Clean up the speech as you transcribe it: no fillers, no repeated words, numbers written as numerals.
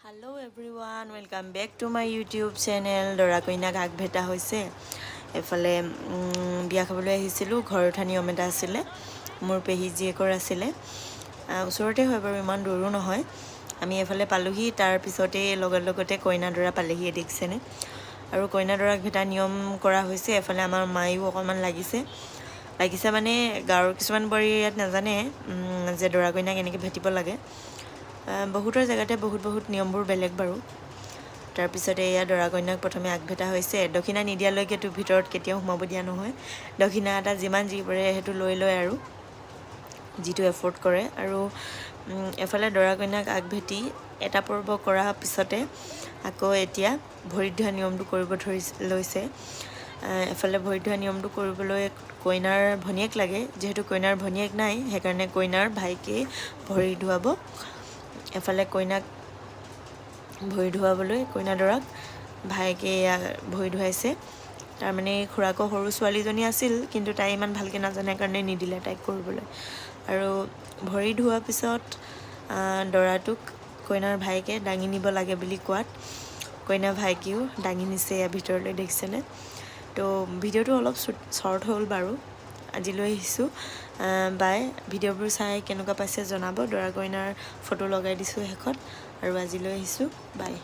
Hello everyone, welcome back to my YouTube channel. Dora koina gag bheta hoise. Efale biya khabole ahisilu ghor thani omeda asile. Mur pehi jiekor asile. Usorote hoy baru iman doru nohoy. Ami efale paluhi tar pisote logote koina dora palehi ediksene. Aru koina dora bheta niyom kora hoise. Efale amar maiu okonman lagise. Lagise mane gaur kisuman bori yat nazane je dora koina keneke bhetibo lage. বহুতৰ জায়গাতে বহুত নিয়মবোৰ বেলেগ বাৰু তাৰ পিছতে এয়া দৰা কন্যাক প্ৰথমে আগভেটা হৈছে দক্ষিণা নিদিয়ালৈকে তো ভিতৰত কেতিয়াও সোমাব দিয়া নহয় দক্ষিণা এটা যিমান যি পৰে হেতু লৈ লয় আৰু যিটো এফৰ্ট কৰে আৰু এফালে দৰা কন্যাক আগভেটি এটা পৰ্ব কৰা পিছতে আকৌ এতিয়া ভৰি ধোৱা নিয়মটো কৰিব লৈছে এফালে ভৰি ধোৱা নিয়মটো কৰিবলৈ কইনাৰ ভনিয়েক লাগে যেহেতু কইনাৰ ভনিয়েক নাই হেকাৰণে কইনাৰ ভাইকে ভৰি ধোৱাব এফালে কইনাক ভৰি ধোৱাবলৈ কইনা দৰাক ভাইকে ভৰি ধোৱাইছে তাৰ মানে খুৰাকো সৰু ছোৱালীজনী আছিল কিন্তু তাই ইমান ভালকে নাজানে কাৰণে নিদিলে তাইক কৰিবলৈ আৰু ভৰি ধোৱাৰ পিছত দৰাটোক কইনাৰ ভাইকে ডাঙি নিব লাগে বুলি কোৱাত কইনা ভাইকেও ডাঙি নিছে ভিতৰলৈ দেখিছেনে তো ভিডিওটো অলপ শৰ্ট হ'ল বাৰু আজিলৈ আহিছো বাই ভিডিওবোৰ চাই কেনেকুৱা পাইছে জনাব দৰা কইনাৰ ফটো লগাই দিছো হেকত আৰু আজিলৈ আহিছো বাই